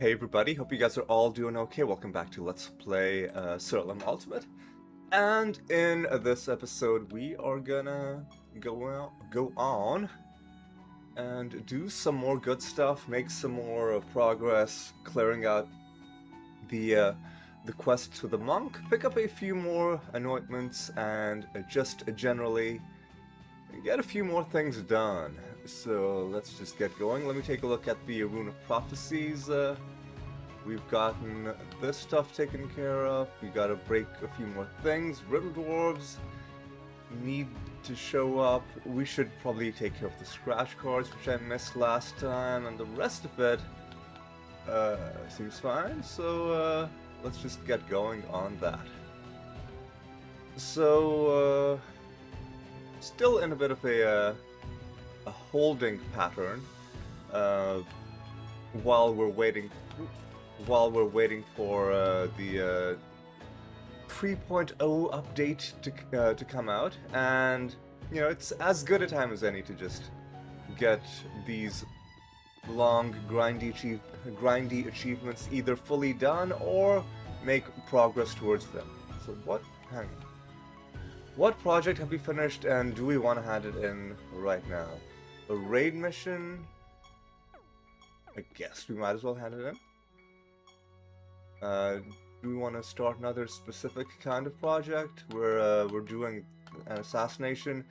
Hey everybody, hope you guys are all doing okay. Welcome back to Let's Play Siralim Ultimate. And in this episode, we are gonna go on and do some more good stuff, make some more progress, clearing out the quest to the monk, pick up a few more anointments, and just generally get a few more things done. So let's just get going. Let me take a look at the Rune of Prophecies. We've gotten this stuff taken care of. We gotta break a few more things. Riddle Dwarves need to show up. We should probably take care of the scratch cards, which I missed last time, and the rest of it seems fine. So let's just get going on that. So still in a bit of a holding pattern while we're waiting for the 3.0 update to come out, and you know, it's as good a time as any to just get these long grindy achievements either fully done or make progress towards them. So what project have we finished, and do we want to hand it in right now? A raid mission? I guess we might as well hand it in. Do we want to start another specific kind of project where we're doing an assassination?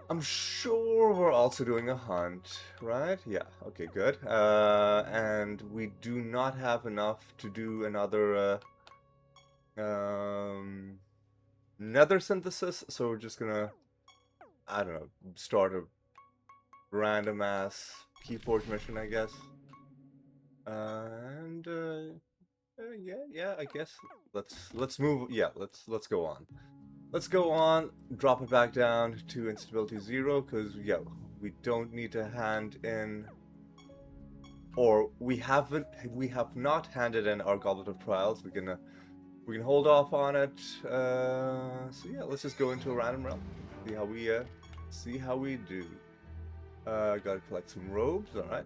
I'm sure we're also doing a hunt, right? Yeah, okay, good. And we do not have enough to do another Nether synthesis, so we're just gonna, I don't know, start a random ass Keyforge mission, I guess. Yeah, I guess let's move. Yeah, let's go on. Let's go on. Drop it back down to instability 0, because yeah, we don't need to hand in, or we have not handed in our Goblet of Trials. We can hold off on it. So yeah, let's just go into a random realm. See how we do. Gotta collect some robes. All right.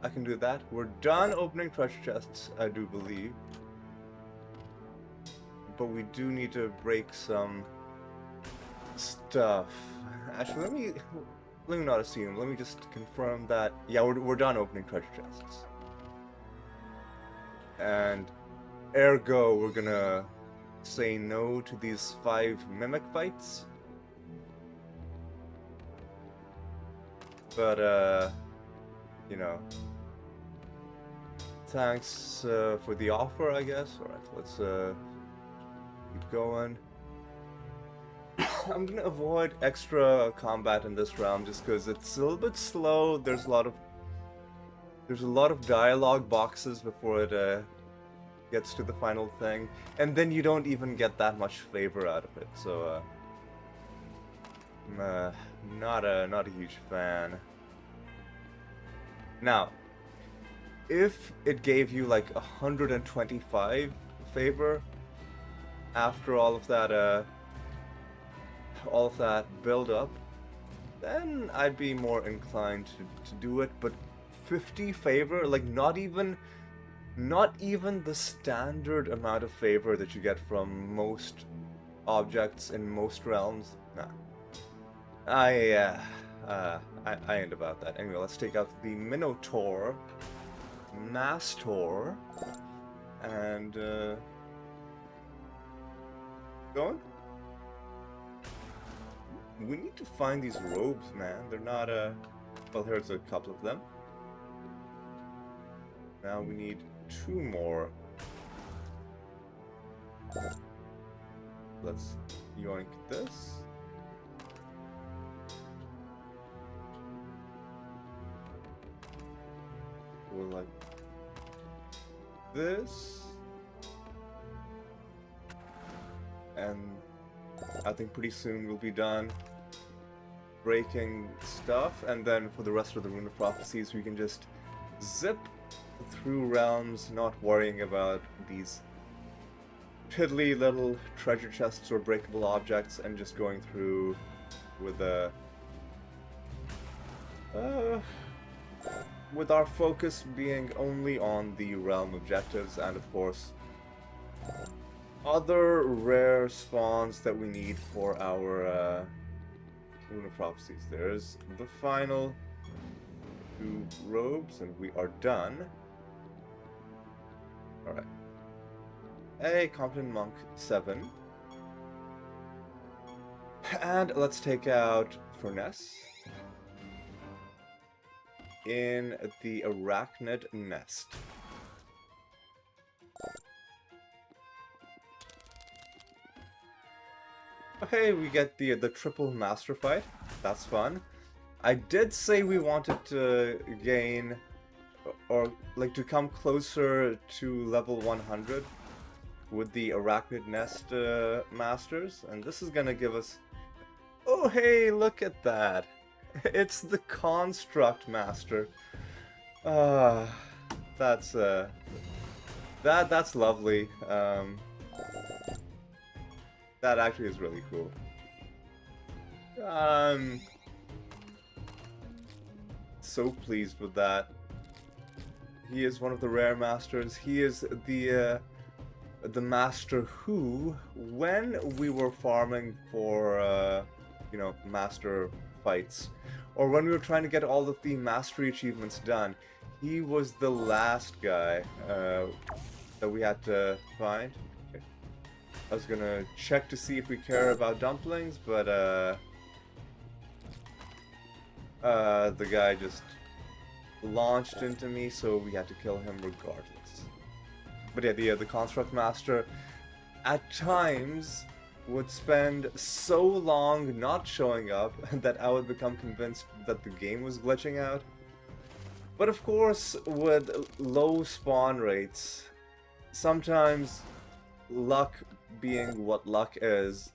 I can do that. We're done opening treasure chests, I do believe. But we do need to break some stuff. Actually, let me not assume. Let me just confirm that. Yeah, we're done opening treasure chests. And ergo, we're gonna say no to these 5 mimic fights. But you know, thanks for the offer, I guess. Alright, let's keep going. I'm gonna avoid extra combat in this round just because it's a little bit slow. There's a lot of dialogue boxes before it gets to the final thing, and then you don't even get that much favor out of it. So I'm not a huge fan. Now, if it gave you like 125 favor after all of that build up, then I'd be more inclined to do it. But 50 favor, like not even the standard amount of favor that you get from most objects in most realms, nah. I ain't about that. Anyway, let's take out the Minotaur, Mastor, and going. We need to find these robes, man. They're not well, here's a couple of them. Now we need 2 more. Let's yoink this. We'll like this, and I think pretty soon we'll be done breaking stuff, and then for the rest of the Rune of Prophecies we can just zip through realms, not worrying about these piddly little treasure chests or breakable objects, and just going through with a with our focus being only on the realm objectives and of course other rare spawns that we need for our Rune of Prophecies. There's the final 2 robes and we are done. Alright. A Competent Monk 7. And let's take out Furnace in the Arachnid Nest. Okay, we get the triple master fight. That's fun. I did say we wanted to gain, or like to come closer to level 100 with the Arachnid Nest masters, and this is gonna give us. Oh hey, look at that! It's the Construct Master. That's lovely. That actually is really cool. So pleased with that. He is one of the rare masters. He is the master who, when we were farming for you know, master fights, or when we were trying to get all of the mastery achievements done, he was the last guy that we had to find. Okay. I was gonna check to see if we care about dumplings, but the guy just launched into me, so we had to kill him regardless. But yeah, the Construct Master at times would spend so long not showing up that I would become convinced that the game was glitching out. But of course, with low spawn rates, sometimes luck being what luck is,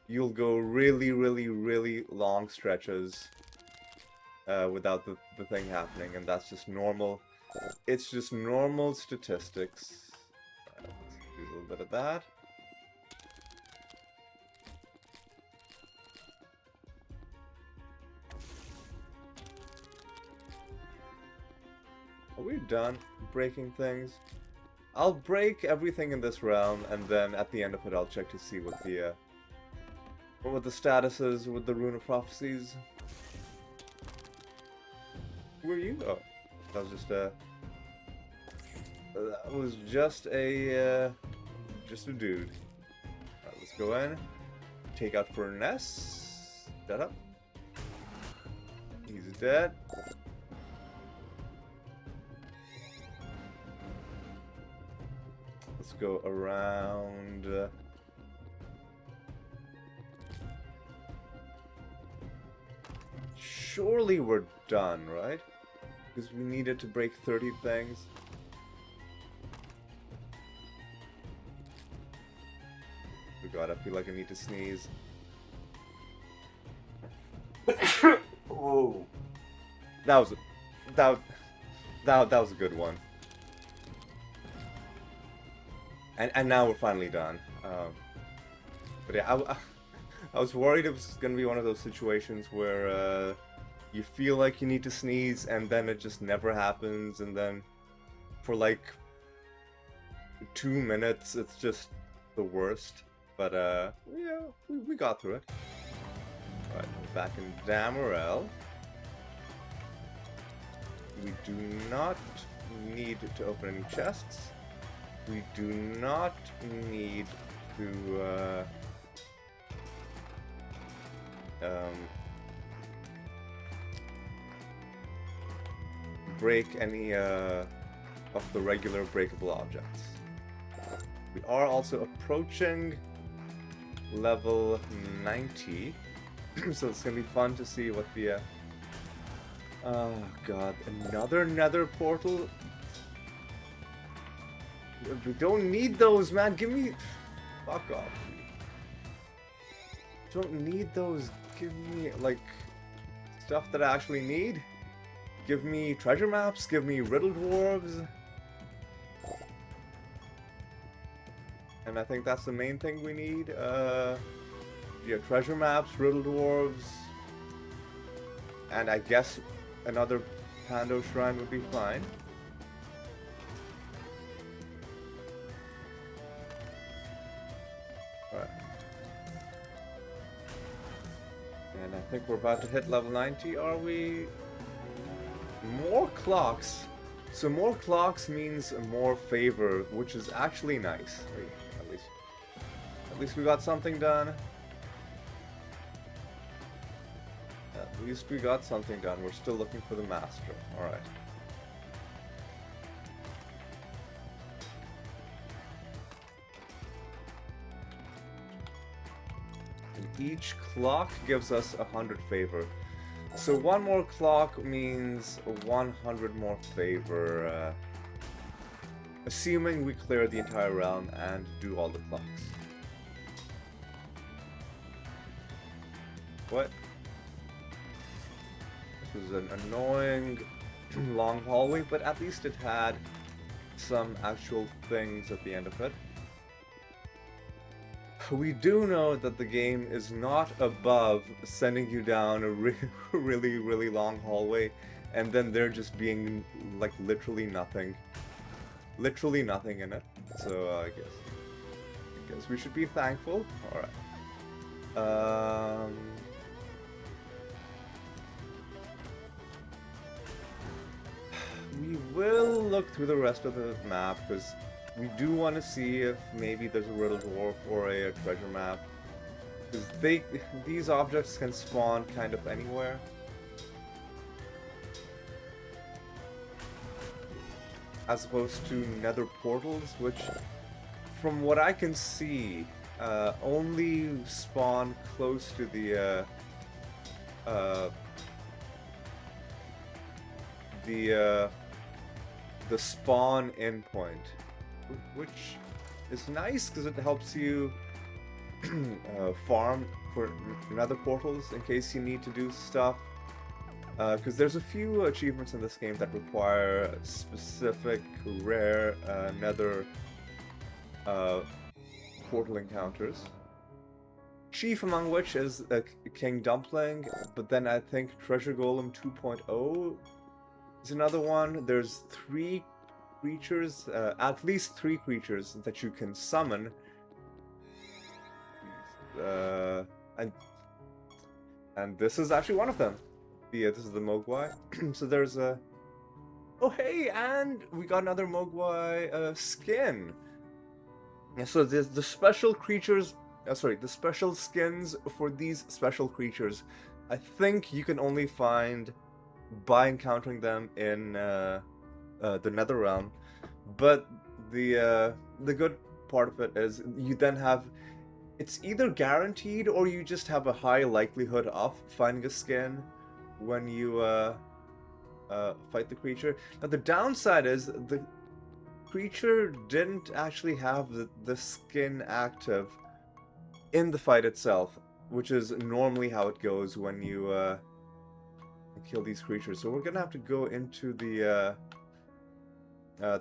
you'll go really, really, really long stretches without the thing happening, and that's just normal. It's just normal statistics. Let's do a little bit of that. Are we done breaking things? I'll break everything in this realm, and then at the end of it I'll check to see what the status is with the Rune of Prophecies. Who are you? Oh, that was just a dude. Alright, let's go in. Take out Furnace. Shut up. He's dead. Let's go around. Surely we're done, right? Because we needed to break 30 things. Oh god, I feel like I need to sneeze. Oh, that was a good one. And now we're finally done. But yeah, I was worried it was gonna be one of those situations where you feel like you need to sneeze and then it just never happens, and then for like 2 minutes it's just the worst. But yeah, we got through it. Alright, we're back in Damarel. We do not need to open any chests. We do not need to break any of the regular breakable objects. We are also approaching level 90, so it's gonna be fun to see what the oh god, another Nether portal. We don't need those, man. Give me, fuck off. Don't need those. Give me like stuff that I actually need. Give me treasure maps. Give me riddle dwarves. And I think that's the main thing we need. Yeah, treasure maps, riddle dwarves, and I guess another Pando Shrine would be fine. Alright. And I think we're about to hit level 90, are we? More clocks. So more clocks means more favor, which is actually nice. At least we got something done. At least we got something done. We're still looking for the master. Alright. And each clock gives us 100 favor. So one more clock means 100 more favor, assuming we clear the entire realm and do all the clocks. What? This was an annoying long hallway, but at least it had some actual things at the end of it. We do know that the game is not above sending you down a really long hallway and then there just being like literally nothing in it. So I guess we should be thankful. Alright. We will look through the rest of the map because we do want to see if maybe there's a riddle dwarf or a treasure map. Because these objects can spawn kind of anywhere. As opposed to nether portals, which from what I can see only spawn close to the spawn endpoint. Which is nice because it helps you farm for nether portals in case you need to do stuff. Because there's a few achievements in this game that require specific rare nether portal encounters. Chief among which is King Dumpling, but then I think Treasure Golem 2.0 is another one. There's 3 creatures, at least 3 creatures that you can summon. And this is actually one of them. This is the Mogwai. So there's a... Oh hey, and we got another Mogwai skin. Yeah, so there's the special creatures... the special skins for these special creatures. I think you can only find by encountering them in... the Nether realm, but the good part of it is you then have, it's either guaranteed or you just have a high likelihood of finding a skin when you fight the creature. Now the downside is the creature didn't actually have the skin active in the fight itself, which is normally how it goes when you kill these creatures. So we're gonna have to go into the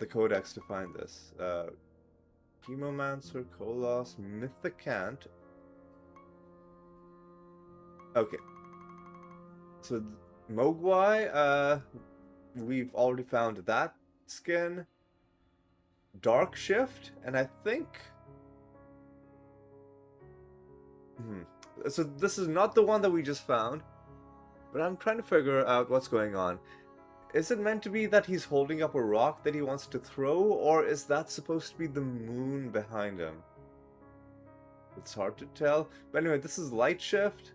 codex to find this. Chemomancer, Kolos, Mythicant. Okay. So, Mogwai, we've already found that skin. Dark Shift, and I think... So this is not the one that we just found, but I'm trying to figure out what's going on. Is it meant to be that he's holding up a rock that he wants to throw, or is that supposed to be the moon behind him? It's hard to tell. But anyway, this is Light Shift.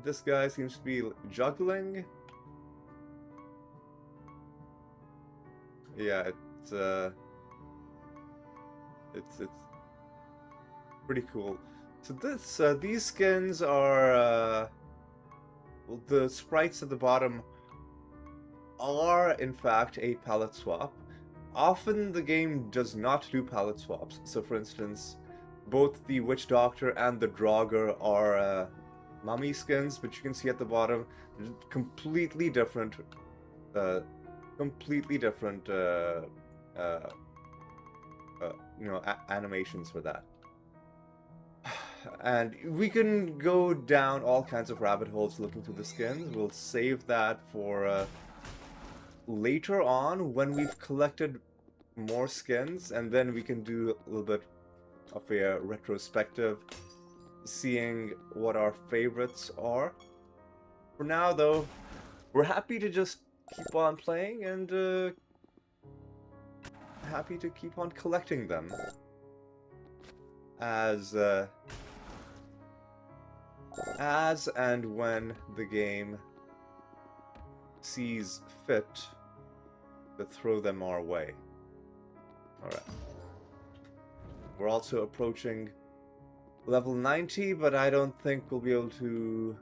This guy seems to be juggling. Yeah, it's pretty cool. So these skins are well, the sprites at the bottom are in fact a palette swap. Often the game does not do palette swaps. So for instance, both the Witch Doctor and the Draugr are mummy skins, but you can see at the bottom completely different animations for that. And we can go down all kinds of rabbit holes looking through the skins. We'll save that for later on when we've collected more skins, and then we can do a little bit of a retrospective, seeing what our favorites are. For now, though, we're happy to just keep on playing and happy to keep on collecting them as and when the game sees fit to throw them our way. Alright. We're also approaching level 90, but I don't think we'll be able to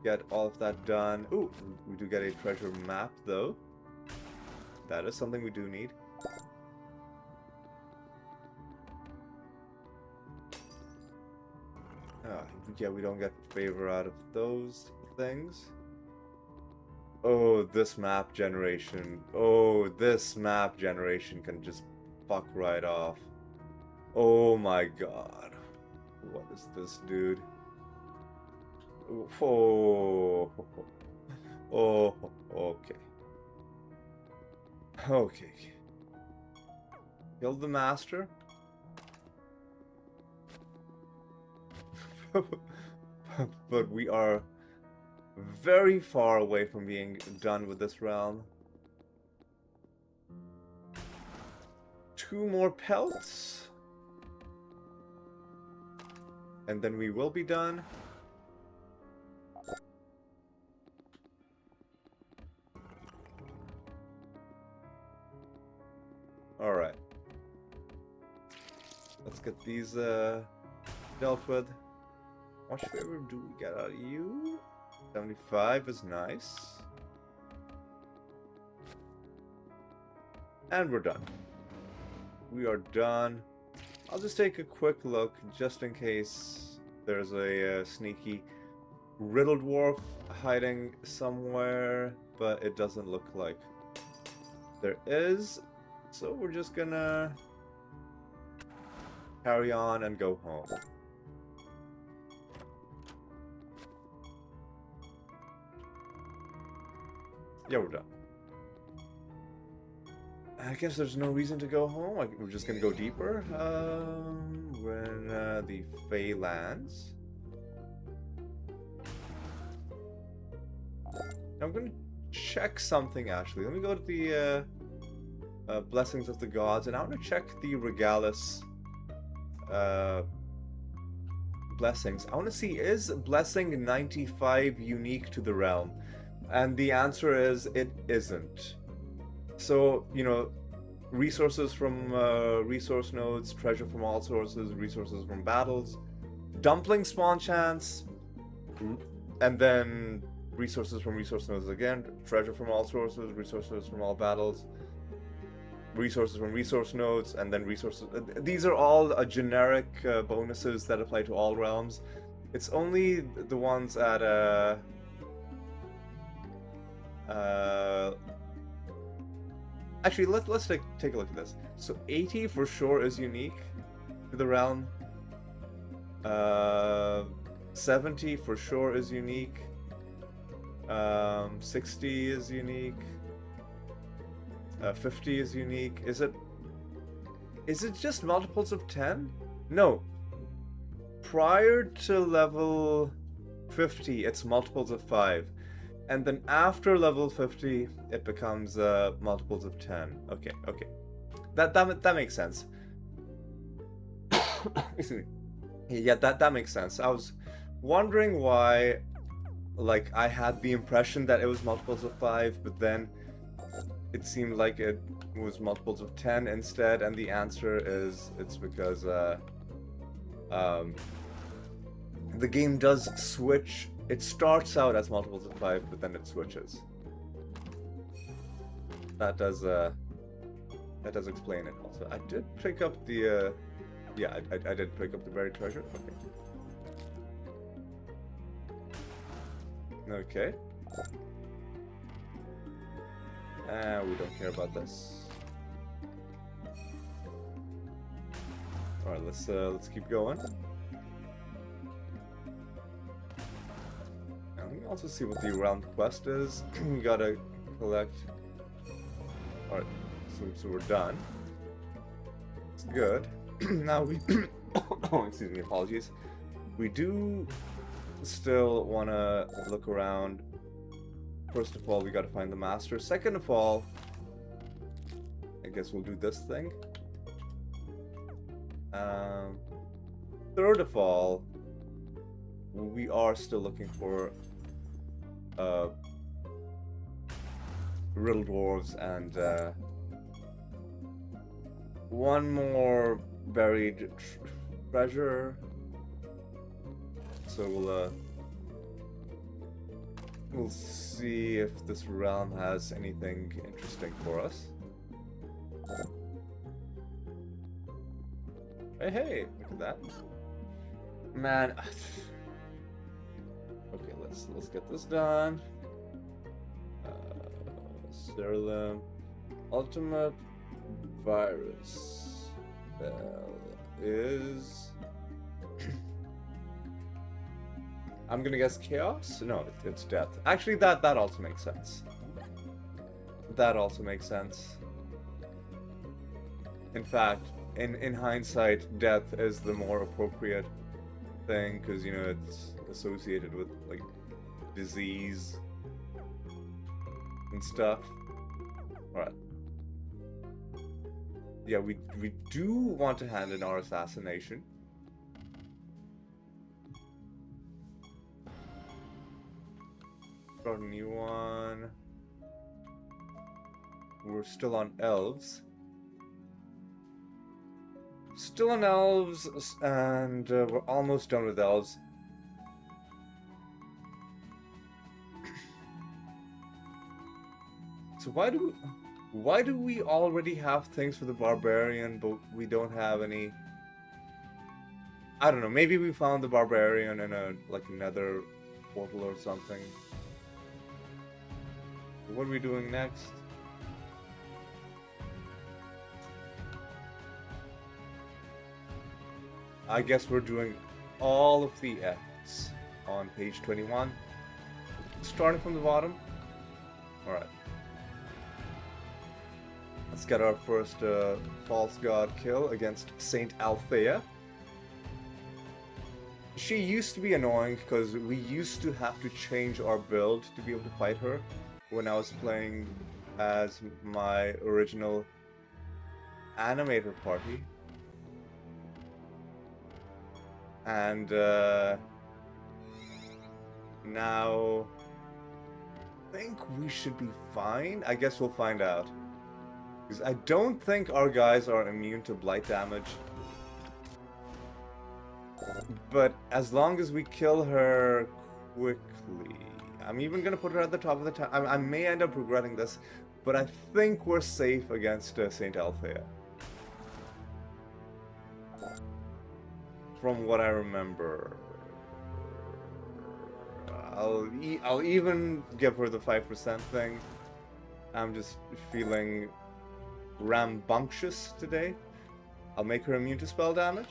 get all of that done. Ooh, we do get a treasure map, though. That is something we do need. Yeah, we don't get favor out of those things. Oh, this map generation. Oh, this map generation can just fuck right off. Oh my god. What is this, dude? Oh. Oh, okay. Okay. Kill the master. But we are very far away from being done with this realm. 2 more pelts. And then we will be done. Alright. Let's get these dealt with. How much favor do we get out of you? 75 is nice. And we're done. We are done. I'll just take a quick look, just in case there's a sneaky riddle dwarf hiding somewhere, but it doesn't look like there is. So we're just gonna carry on and go home. Yeah, we're done. I guess there's no reason to go home. We're just gonna go deeper. We're in the Fey lands. I'm gonna check something actually. Let me go to the Blessings of the Gods, and I want to check the Regalis blessings. I want to see, is blessing 95 unique to the realm? And the answer is it isn't. So, you know, resources from resource nodes, treasure from all sources, resources from battles, dumpling spawn chance, and then resources from resource nodes again, treasure from all sources, resources from all battles, resources from resource nodes, and then resources. These are all generic bonuses that apply to all realms. It's only the ones at actually, let's take a look at this. So 80 for sure is unique to the realm. 70 for sure is unique. 60 is unique. 50 is unique. Is it just multiples of 10? No. Prior to level 50, it's multiples of 5. And then after level 50, it becomes multiples of 10. Okay. That makes sense. Excuse me. Yeah, that makes sense. I was wondering why, like, I had the impression that it was multiples of 5, but then it seemed like it was multiples of 10 instead, and the answer is it's because the game does switch. It starts out as multiples of 5, but then it switches. That does explain it also. I did pick up the yeah, I did pick up the buried treasure. Okay. We don't care about this. All right, let's keep going. And let me also see what the realm quest is. We gotta collect So we're done. It's good. Now we... oh, excuse me, apologies. We do still want to look around. First of all, we got to find the master. Second of all, I guess we'll do this thing. Third of all, we are still looking for riddle dwarves and one more buried treasure. So we'll see if this realm has anything interesting for us. Hey, look at that. Man. Okay, let's get this done. Siralim. Ultimate virus spell is... I'm gonna guess chaos? No, it's death. Actually, that also makes sense. That also makes sense. In fact, in hindsight, death is the more appropriate thing, because, you know, it's associated with, like, disease and stuff. Alright. Yeah, we do want to hand in our assassination. Start a new one. We're still on elves. Still on elves, and we're almost done with elves. So why do we already have things for the barbarian, but we don't have any? I don't know. Maybe we found the barbarian in a Nether portal or something. What are we doing next? I guess we're doing all of the F's on page 21. Starting from the bottom. Alright. Let's get our first false god kill against Saint Althea. She used to be annoying because we used to have to change our build to be able to fight her when I was playing as my original animator party. And now I think we should be fine. I guess we'll find out. Because I don't think our guys are immune to blight damage. But as long as we kill her quickly. I'm even gonna put her at the top of the town. I may end up regretting this, but I think we're safe against Saint Althea. From what I remember. I'll even give her the 5% thing. I'm just feeling rambunctious today. I'll make her immune to spell damage.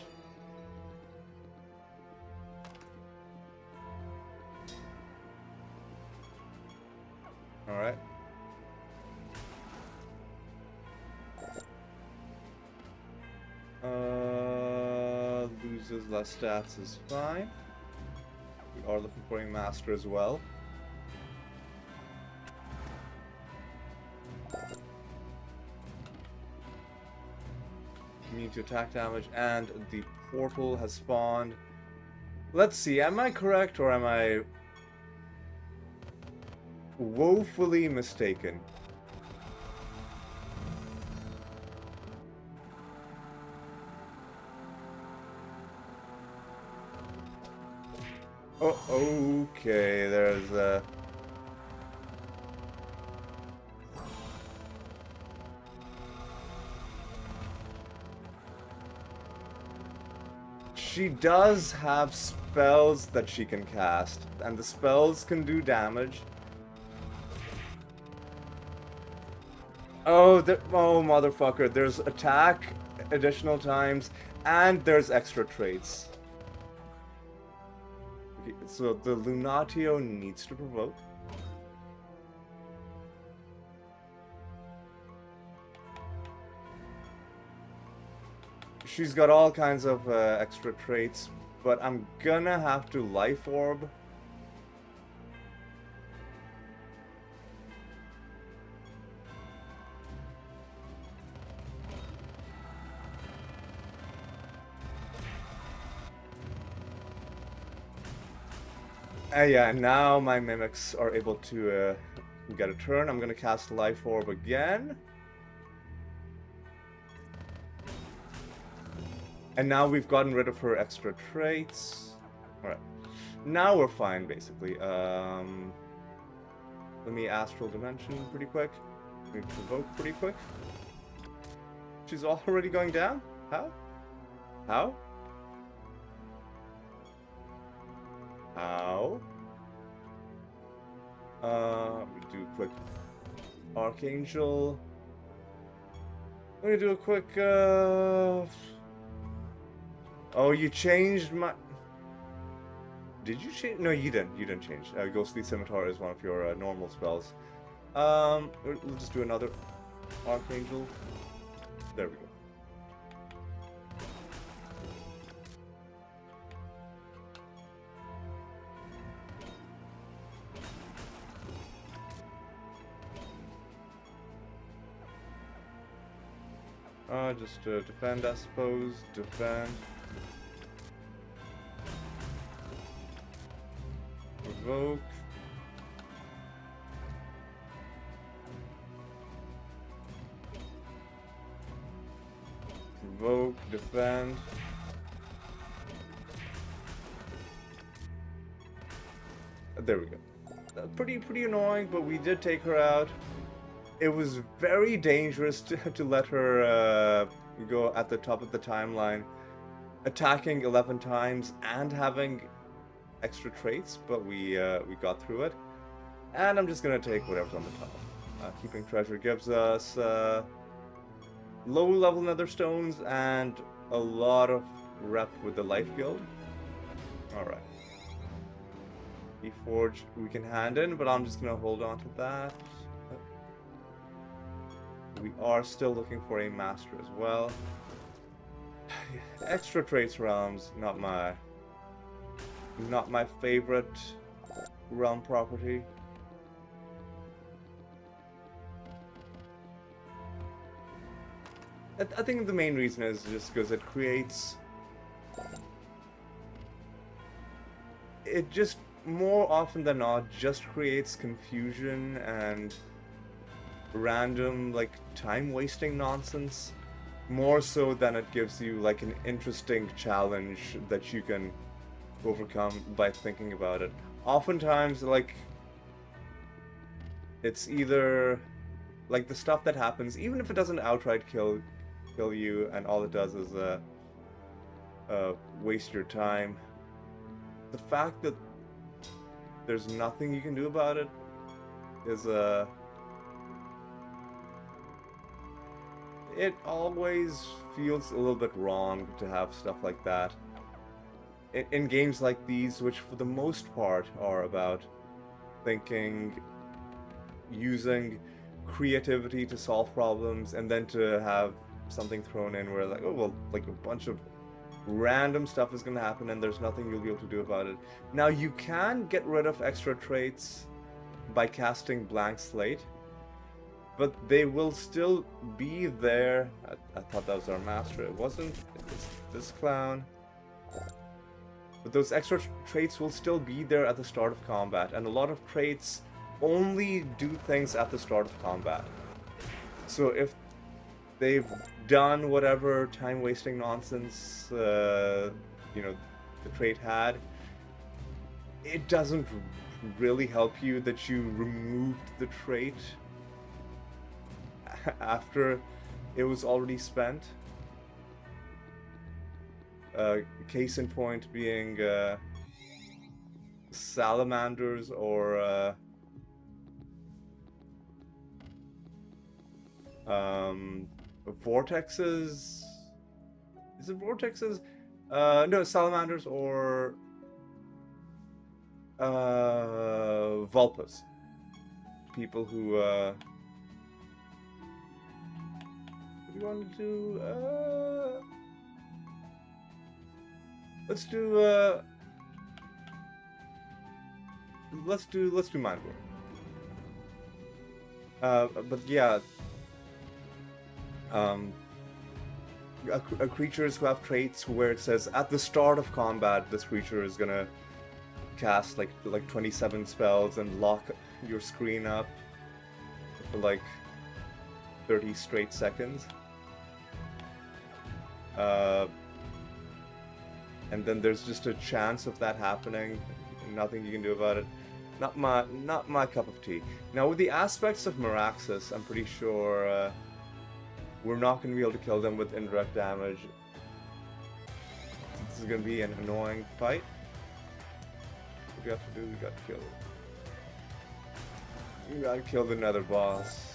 Alright. Loses less stats is fine. We are looking for a master as well. Immune to attack damage, and the portal has spawned. Let's see, am I correct or am I woefully mistaken? Oh, okay, there's a... She does have spells that she can cast, and the spells can do damage. Oh, oh, motherfucker, there's attack additional times, and there's extra traits. Okay, so the Lunatio needs to provoke. she's got all kinds of extra traits, but I'm gonna have to life orb. Yeah, now my mimics are able to get a turn. I'm gonna cast Life Orb again. And now we've gotten rid of her extra traits. Alright. Now we're fine, basically. Let me Astral Dimension pretty quick. Let me Provoke pretty quick. She's already going down? How? How? How? We do a quick Archangel. Let me do a quick, Oh, you changed my... Did you change? No, you didn't. You didn't change. Ghostly Scimitar is one of your normal spells. We'll just do another Archangel. There we go. Just defend, I suppose. Defend. Provoke. Provoke, defend. There we go. Pretty annoying, but we did take her out. It was very dangerous to let her go at the top of the timeline, attacking 11 times and having extra traits, but we got through it. And I'm just gonna take whatever's on the top. Keeping Treasure gives us low-level Nether Stones and a lot of rep with the Life Guild. Alright. Forge we can hand in, but I'm just gonna hold on to that. We are still looking for a master as well. Extra traits realms, not my favorite realm property. I think the main reason is just because it creates... It just, more often than not, just creates confusion and random, like, time-wasting nonsense. More so than it gives you, like, an interesting challenge that you can overcome by thinking about it. Oftentimes, like, it's either, like, the stuff that happens, even if it doesn't outright kill you, and all it does is waste your time. The fact that there's nothing you can do about it is it always feels a little bit wrong to have stuff like that in games like these, which for the most part are about thinking, using creativity to solve problems, and then to have something thrown in where, like, oh well, like a bunch of random stuff is going to happen and there's nothing you'll be able to do about it. Now, you can get rid of extra traits by casting Blank Slate, but they will still be there. I thought that was our master. It wasn't. It's this clown. But those extra traits will still be there at the start of combat, and a lot of traits only do things at the start of combat. So if they've done whatever time-wasting nonsense, you know, the trait had, it doesn't really help you that you removed the trait after it was already spent. Case in point being salamanders or vortexes. Is it vortexes? No, salamanders or vulpas. People who what do you want to do? Let's do mind work. But yeah, creatures who have traits where it says at the start of combat, this creature is gonna cast like 27 spells and lock your screen up for like 30 straight seconds. And then there's just a chance of that happening. Nothing you can do about it. Not my cup of tea. Now with the aspects of Meraxes, I'm pretty sure we're not going to be able to kill them with indirect damage. This is going to be an annoying fight. What do we have to do? We got to kill it. We gotta kill the Nether boss.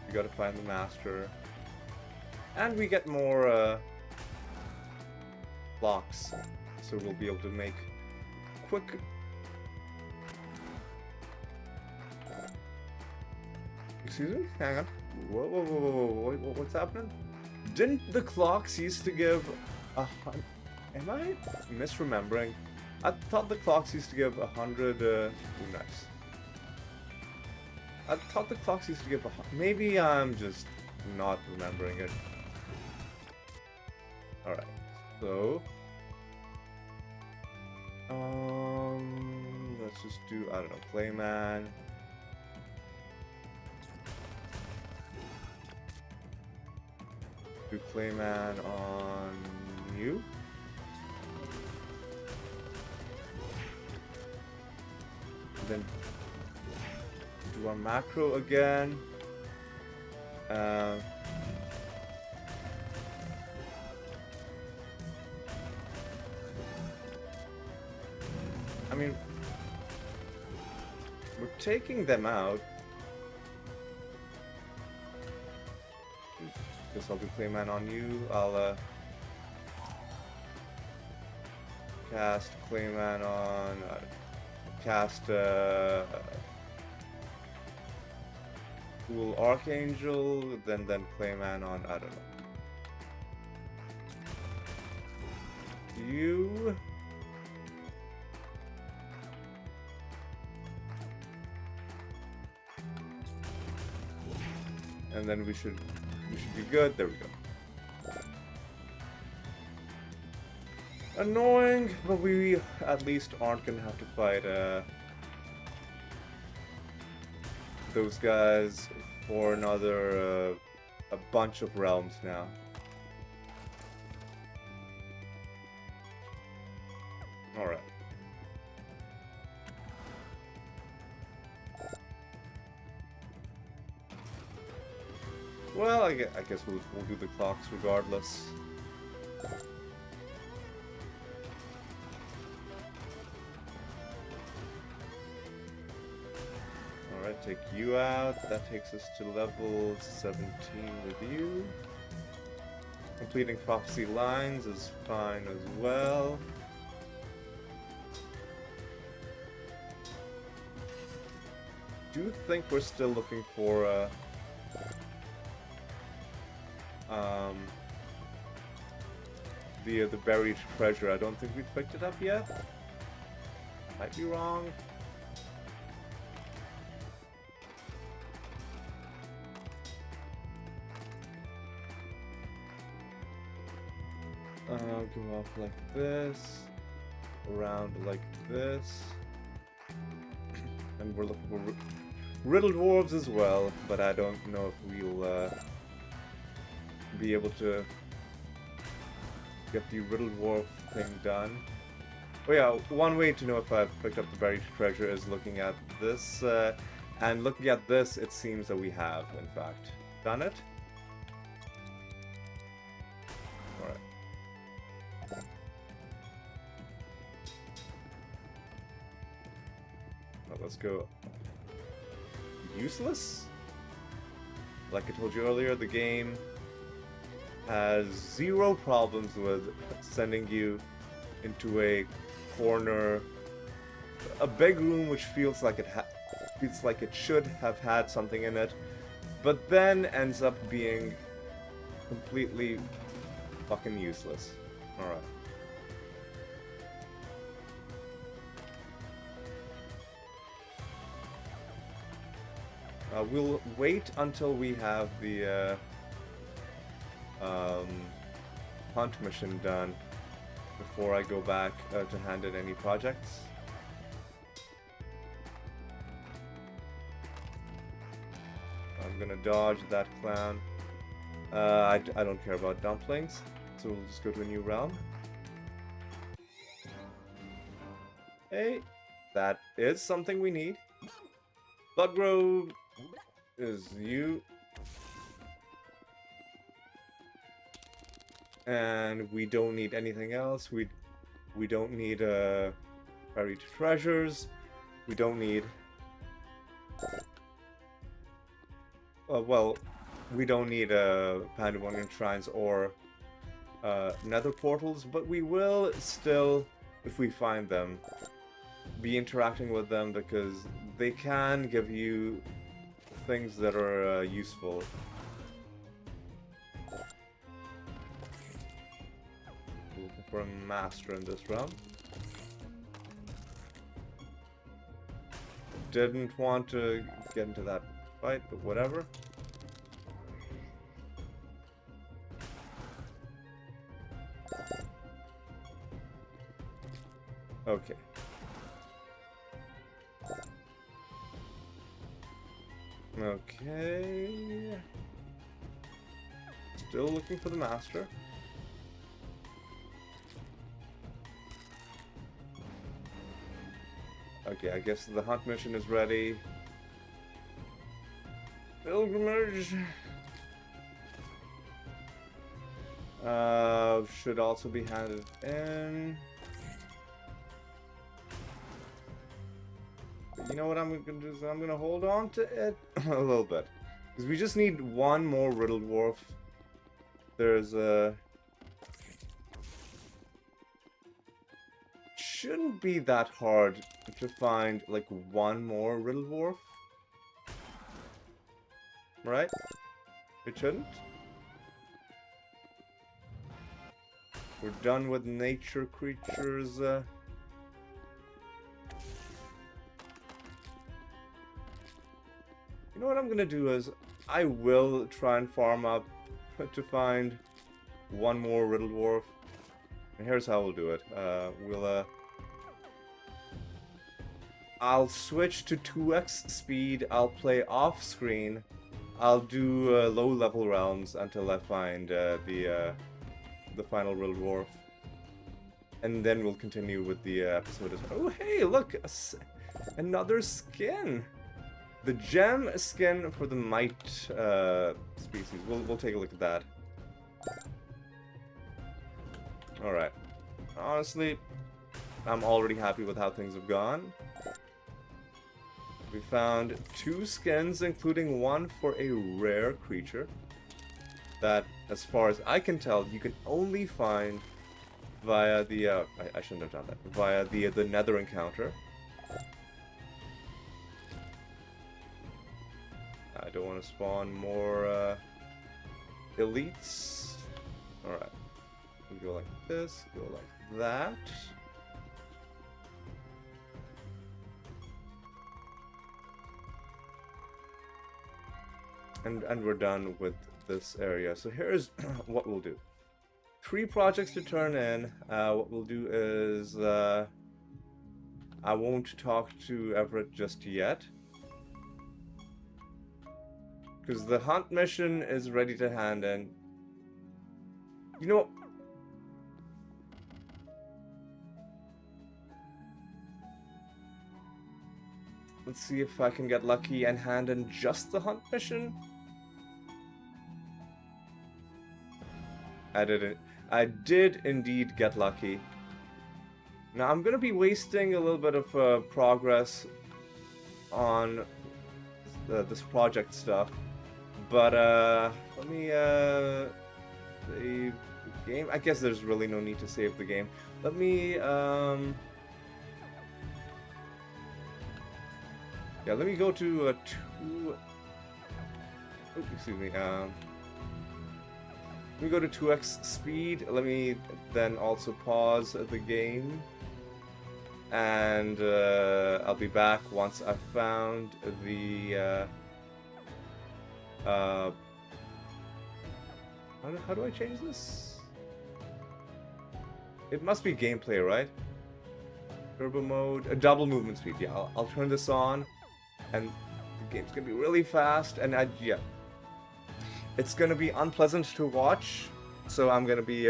We gotta find the master. And we get more blocks. So we'll be able to make quick... Excuse me? Hang on. Whoa. What's happening? Didn't the clocks used to give Am I misremembering? I thought the clocks used to give 100, ooh, nice. I thought the clocks used to give maybe I'm just not remembering it. Alright, so... let's just do, I don't know, Clayman. Do Clayman on you. And then do our macro again. I mean, we're taking them out. Guess I'll do Clayman on you. I'll cast Clayman on. Cast Cool Archangel, then Clayman on. I don't know. You. And then we should be good. There we go. Annoying, but we at least aren't gonna have to fight those guys for another a bunch of realms now. All right. Well, I guess we'll do the clocks regardless. Alright, take you out. That takes us to level 17 with you. Completing prophecy lines is fine as well. Do you think we're still looking for the buried treasure? I don't think we've picked it up yet. Might be wrong. Go up like this, around like this, and we're looking for riddle dwarves as well, but I don't know if we'll be able to get the riddle dwarf thing done. Oh yeah, one way to know if I've picked up the buried treasure is looking at this, and looking at this, it seems that we have, in fact, done it. Alright. Well, let's go. Useless? Like I told you earlier, the game has zero problems with sending you into a corner, a big room which feels like it should have had something in it, but then ends up being completely fucking useless. Alright. We'll wait until we have the hunt mission done before I go back to hand in any projects. I'm gonna dodge that clown. I don't care about dumplings, so we'll just go to a new realm. Hey, that is something we need. Bloodgrove is you. And we don't need anything else. We don't need buried treasures. We don't need well, we don't need Pandemonium shrines or Nether portals, but we will still, if we find them, be interacting with them because they can give you things that are useful. Looking for a master in this realm. Didn't want to get into that fight, but whatever. Okay. Okay. Still looking for the master. Okay, I guess the hunt mission is ready. Pilgrimage. Should also be handed in. But you know what I'm gonna do is I'm gonna hold on to it a little bit. Because we just need one more Riddle Dwarf. There's a... Shouldn't be that hard to find like one more Riddle Dwarf. Right? It shouldn't. We're done with nature creatures. You know what I'm gonna do is I will try and farm up to find one more Riddle Dwarf. And here's how we'll do it. I'll switch to 2x speed. I'll play off screen. I'll do low level realms until I find the final Riddle Dwarf. And then we'll continue with the episode. Oh hey, look! Another skin! The gem skin for the mite species. We'll take a look at that. Alright. Honestly, I'm already happy with how things have gone. We found 2 skins, including one for a rare creature that, as far as I can tell, you can only find via the, I shouldn't have done that, via the Nether encounter. I don't want to spawn more elites. Alright. We go like this, go like that. And we're done with this area. So here's what we'll do. 3 projects to turn in. What we'll do is I won't talk to Everett just yet. Because the hunt mission is ready to hand in. You know... Let's see if I can get lucky and hand in just the hunt mission. I did indeed get lucky. Now I'm gonna be wasting a little bit of progress on this project stuff, but let me save the game. I guess there's really no need to save the game. Let me yeah, let me go to 2. Oh, excuse me. Let me go to 2x speed. Let me then also pause the game. And I'll be back once I've found the Uh, how do I change this? It must be gameplay, right? Turbo mode, double movement speed. Yeah, I'll turn this on, and the game's gonna be really fast. And yeah, it's gonna be unpleasant to watch. So I'm gonna be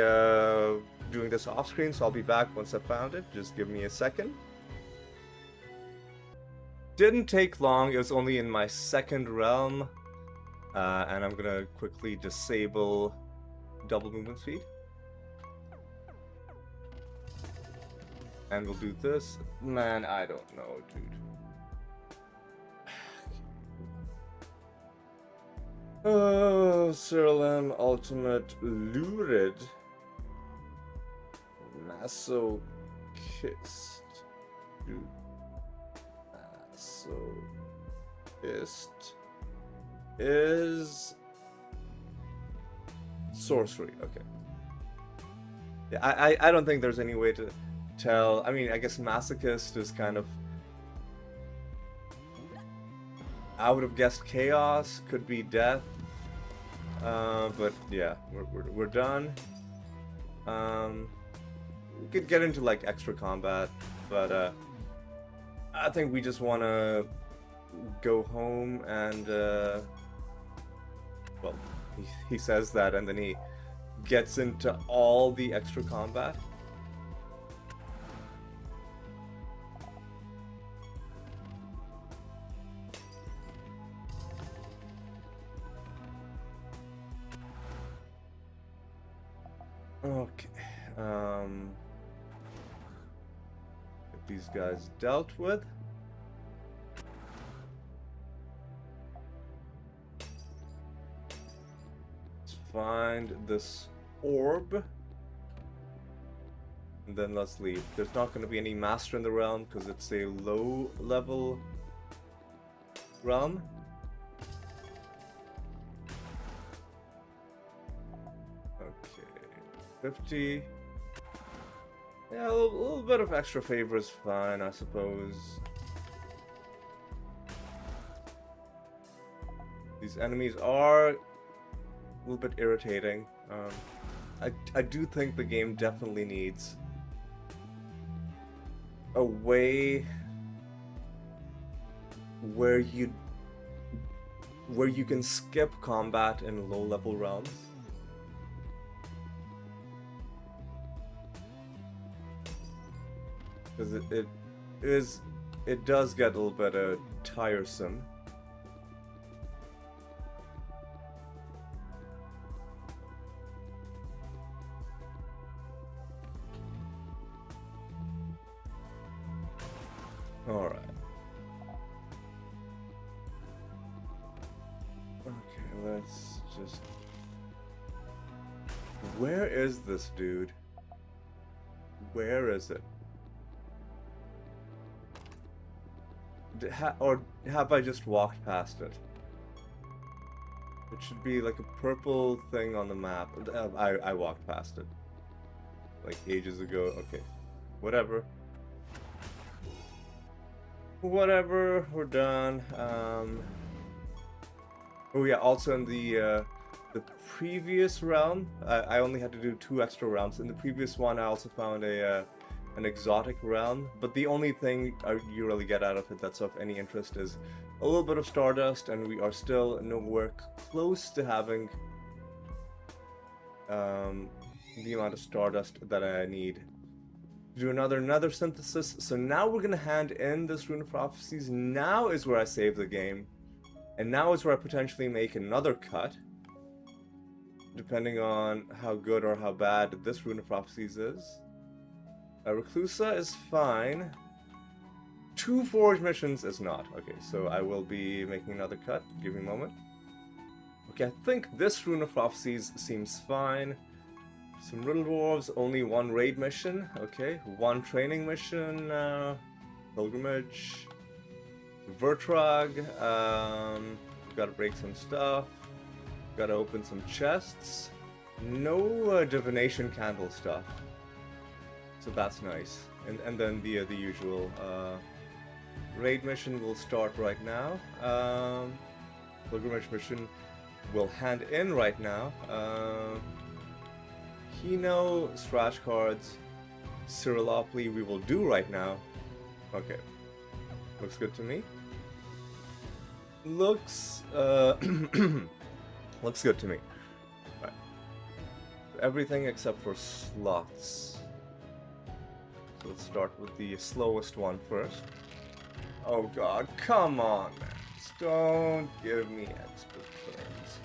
doing this off screen. So I'll be back once I've found it. Just give me a second. Didn't take long. It was only in my second realm, and I'm gonna quickly disable double movement speed. And we'll do this. Man, I don't know, dude. Oh, Siralim Ultimate Lurid. Masochist. Dude. Masochist is sorcery. Okay. Yeah, I don't think there's any way to tell. I mean, I guess masochist is kind of. I would have guessed chaos, could be death. But yeah, we're done. We could get into like extra combat, but I think we just want to go home and well, he says that and then he gets into all the extra combat. Okay, get these guys dealt with. Let's find this orb. And then let's leave. There's not going to be any master in the realm because it's a low level realm. Okay, 50. Yeah, a little bit of extra favor is fine, I suppose. These enemies are a little bit irritating. I do think the game definitely needs a way where you can skip combat in low level realms. Because it does get a little bit tiresome. All right. Okay, let's just. Where is this dude? Where is it? Or have I just walked past it? It should be like a purple thing on the map. I walked past it. Like ages ago. Okay. Whatever. Whatever. We're done. Oh yeah, also in the previous realm, I only had to do 2 extra rounds. In the previous one, I also found an exotic realm, but the only thing you really get out of it that's of any interest is a little bit of stardust, and we are still nowhere close to having the amount of stardust that I need to do another Nether synthesis. So now we're gonna hand in this Rune of Prophecies. Now is where I save the game, and now is where I potentially make another cut, depending on how good or how bad this Rune of Prophecies is. Reclusa is fine. 2 Forge missions is not. Okay, so I will be making another cut. Give me a moment. Okay, I think this Rune of Prophecies seems fine. Some Riddle Dwarves, only 1 raid mission. Okay, 1 training mission. Pilgrimage. Vertrag. Gotta break some stuff. Gotta open some chests. No divination candle stuff. So that's nice. And then the usual raid mission will start right now. Pilgrimage mission will hand in right now. Kino, scratch cards, Siralim we will do right now. Okay. Looks good to me. Looks looks good to me. Right. Everything except for slots. So let's start with the slowest one first. Oh god, come on, man. Don't give me extra turns.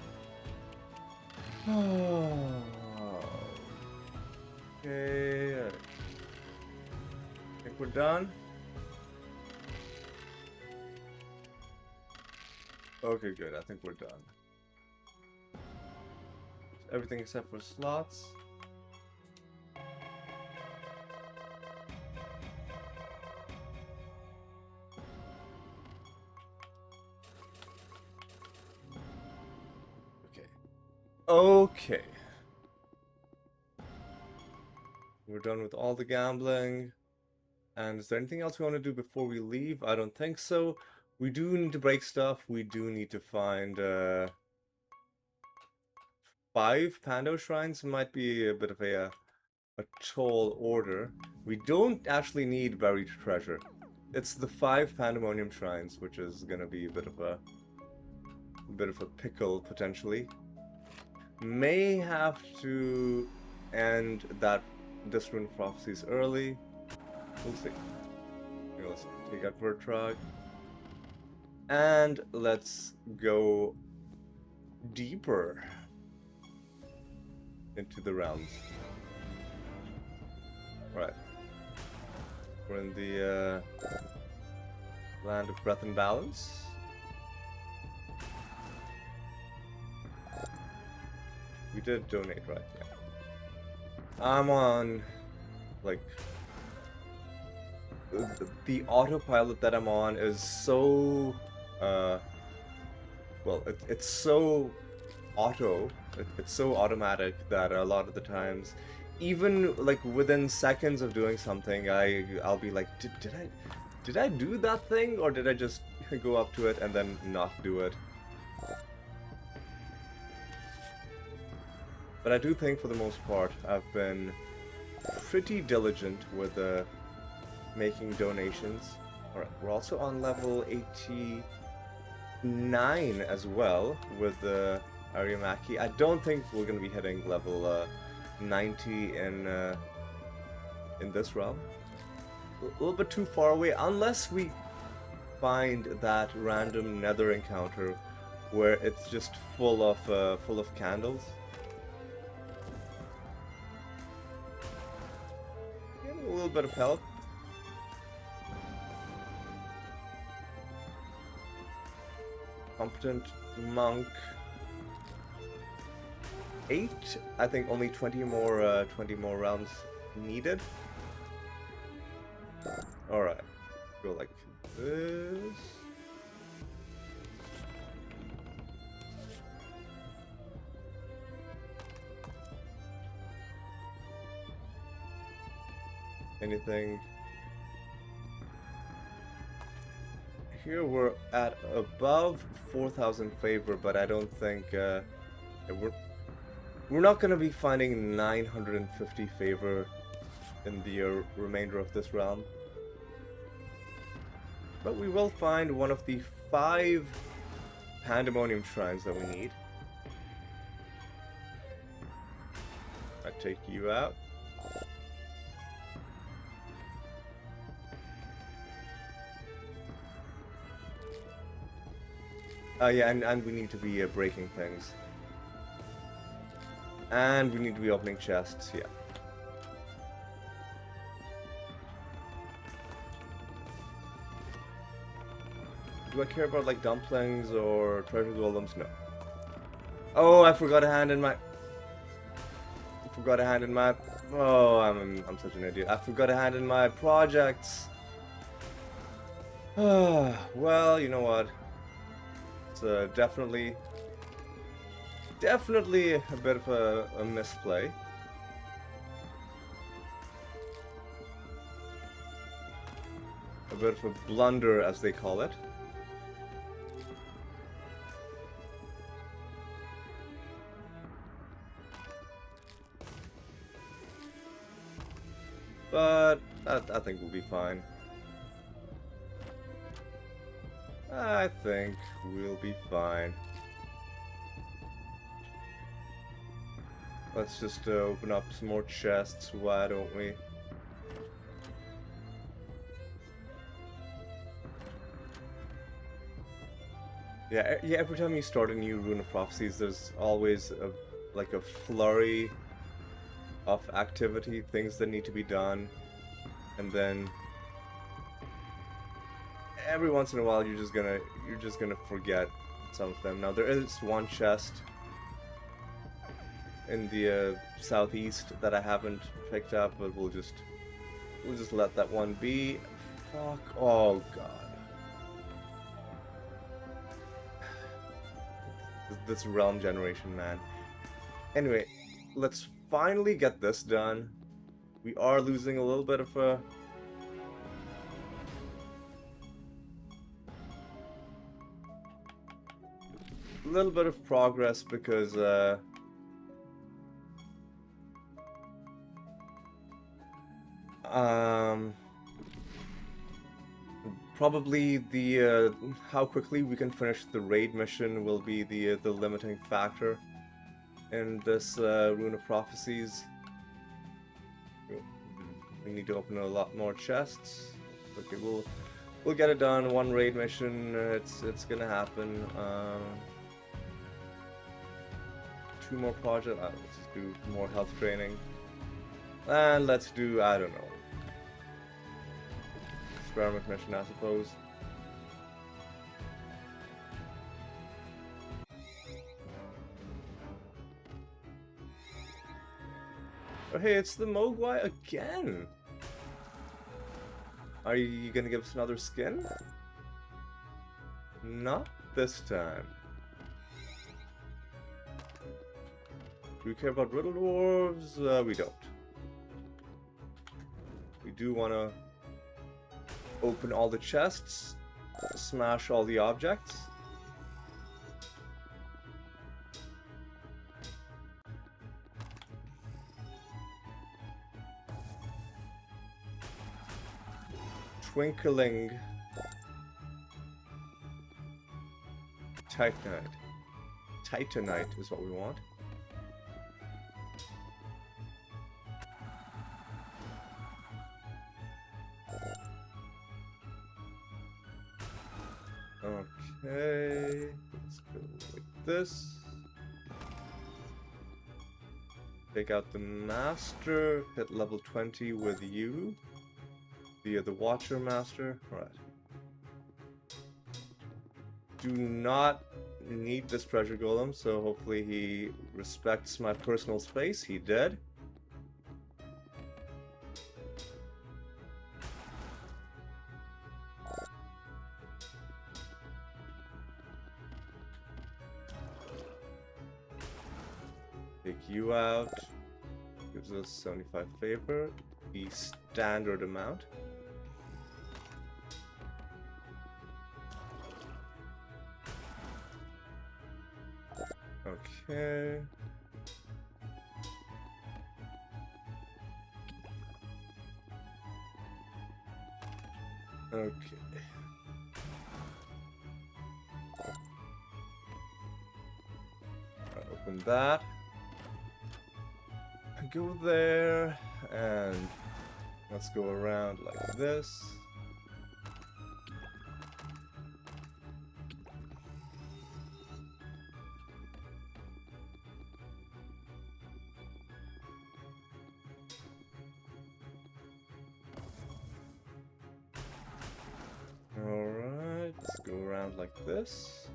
Oh. Okay. I think we're done. Okay, good. I think we're done. Everything except for slots. Okay. Okay. We're done with all the gambling. And is there anything else we want to do before we leave? I don't think so. We do need to break stuff. We do need to find 5 Pando shrines. Might be a bit of a tall order. We don't actually need buried treasure. It's the 5 Pandemonium shrines, which is gonna be a bit of a pickle potentially. May have to end this rune of prophecies early. We'll see. Let's take out Vertrag. And let's go deeper into the realms. Right. We're in the land of breath and balance. We did donate, right? Yeah. I'm on, like, the autopilot that I'm on is so, well, it's so it's so automatic that a lot of the times, even like within seconds of doing something, I'll be like, did I do that thing, or did I just go up to it and then not do it? But I do think for the most part I've been pretty diligent with making donations. Alright, we're also on level 89 as well with Aramaki. I don't think we're going to be hitting level 90 in this realm. A little bit too far away, unless we find that random Nether encounter where it's just full of candles. Getting a little bit of help. Competent monk. 8. I think only 20 more rounds needed. All right, go like this. Anything? Here we're at above 4,000 favor, but I don't think we're not going to be finding 950 favor in the remainder of this round. But we will find one of the 5 Pandemonium shrines that we need. I take you out. Yeah, and we need to be breaking things. And we need to be opening chests, yeah. Do I care about, like, dumplings or treasure golems? No. Oh, I forgot a hand in my... Oh, I'm such an idiot. I forgot a hand in my projects. Well, you know what? It's definitely a bit of a misplay. A bit of a blunder, as they call it. but I think we'll be fine. I think we'll be fine. Let's just open up some more chests, why don't we? Yeah, every time you start a new Rune of Prophecies, there's always like a flurry of activity, things that need to be done, and then every once in a while you're just gonna forget some of them. Now there is one chest in the southeast that I haven't picked up, but we'll just let that one be. Fuck! Oh god. This realm generation, man. Anyway, let's finally get this done. We are losing a little bit of a progress because probably the how quickly we can finish the raid mission will be the limiting factor in this Rune of Prophecies. We need to open a lot more chests. Okay, we'll get it done. One raid mission. It's gonna happen. 2 more projects. Let's just do more health training, and let's do, I don't know, experiment mission, I suppose. Oh hey, it's the Mogwai again! Are you gonna give us another skin? Not this time. Do we care about Riddle Dwarves? We don't. We do want to open all the chests, smash all the objects. Twinkling Titanite. Titanite is what we want. Okay, let's go like this. Take out the Master, hit level 20 with you. The Watcher Master. Alright. Do not need this treasure golem, so hopefully he respects my personal space. He did. Take you out. Gives us 75 favor. The standard amount. Okay. Okay. Open that. Go there, and let's go around like this. Alright, let's go around like this.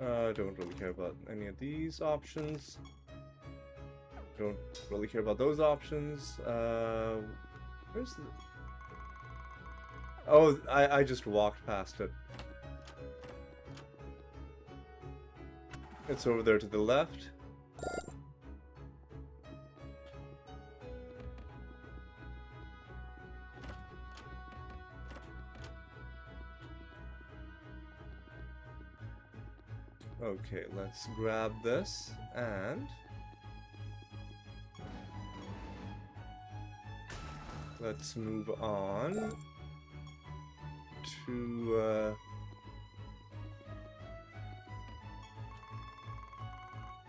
I don't really care about any of these options. Don't really care about those options. Where's the... Oh, I just walked past it. It's over there to the left. Okay, let's grab this and let's move on to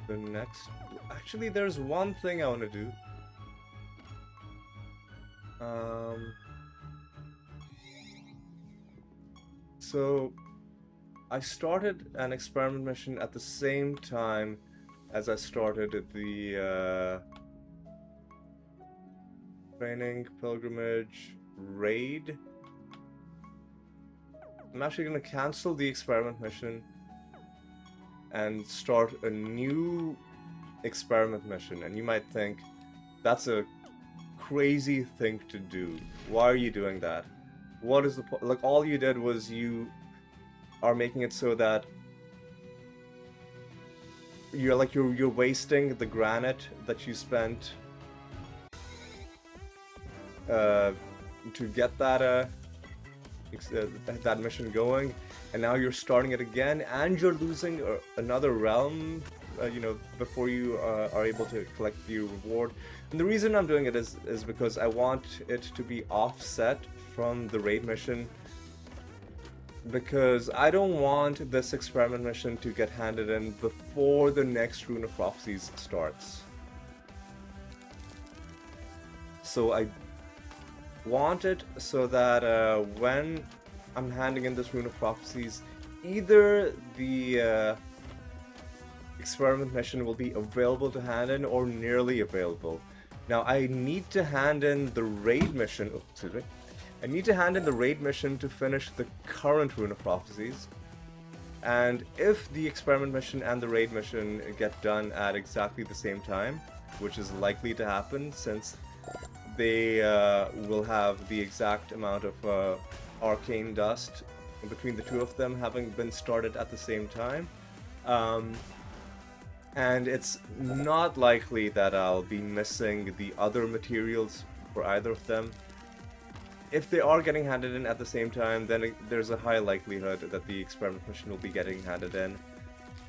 the next. Actually, there's one thing I want to do. So I started an experiment mission at the same time as I started the training, pilgrimage, raid. I'm actually going to cancel the experiment mission and start a new experiment mission. And you might think, that's a crazy thing to do. Why are you doing that? What is the point? Like, all you did was you are making it so that you're wasting the granite that you spent to get that that mission going, and now you're starting it again, and you're losing another realm, you know, before you are able to collect the reward. And the reason I'm doing it is because I want it to be offset from the raid mission, because I don't want this experiment mission to get handed in before the next Rune of Prophecies starts. So I want it so that when I'm handing in this Rune of Prophecies, either the experiment mission will be available to hand in or nearly available. Now I need to hand in the raid mission. Oh, excuse me. I need to hand in the raid mission to finish the current Rune of Prophecies. And if the experiment mission and the raid mission get done at exactly the same time, which is likely to happen since they will have the exact amount of arcane dust between the two of them, having been started at the same time. And it's not likely that I'll be missing the other materials for either of them. If they are getting handed in at the same time, then there's a high likelihood that the experiment mission will be getting handed in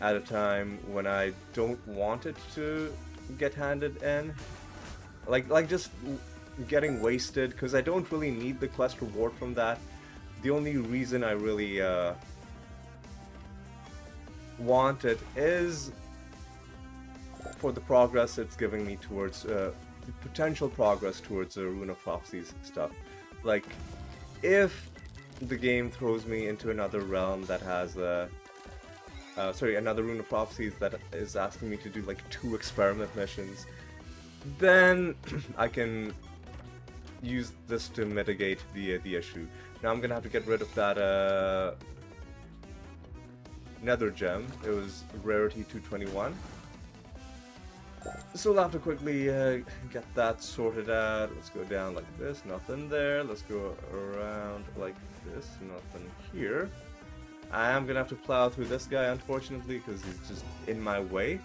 at a time when I don't want it to get handed in. Like just getting wasted, because I don't really need the quest reward from that. The only reason I really want it is for the progress it's giving me towards potential progress towards the Rune of Prophecies stuff. Like, if the game throws me into another realm that has another Rune of Prophecies that is asking me to do like 2 experiment missions, then I can use this to mitigate the issue. Now I'm gonna have to get rid of that Nether gem. It was rarity 221. So we'll have to quickly get that sorted out. Let's go down like this, nothing there. Let's go around like this, nothing here. I am gonna have to plow through this guy, unfortunately, because he's just in my way.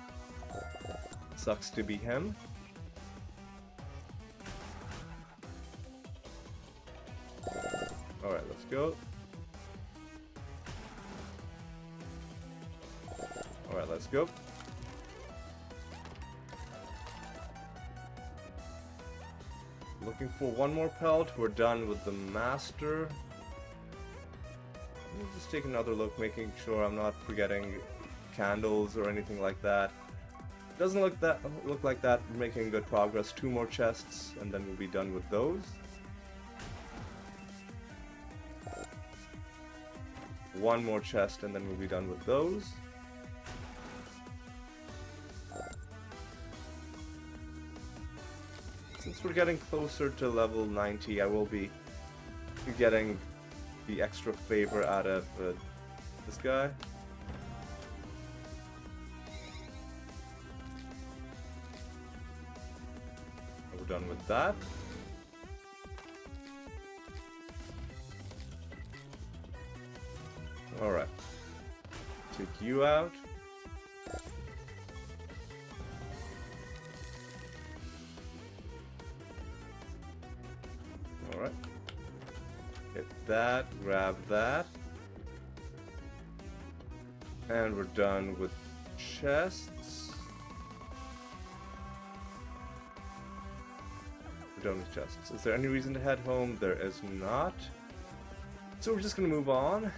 Sucks to be him. Alright, let's go. Alright, let's go. Looking for one more pelt. We're done with the master. Let me just take another look, making sure I'm not forgetting candles or anything like that. Doesn't look like that. We're making good progress. 2 more chests, and then we'll be done with those. One more chest, and then we'll be done with those. Since we're getting closer to level 90, I will be getting the extra favor out of this guy. We're done with that. Alright. Take you out. Alright. Hit that, grab that. And we're done with chests. We're done with chests. Is there any reason to head home? There is not. So we're just gonna move on.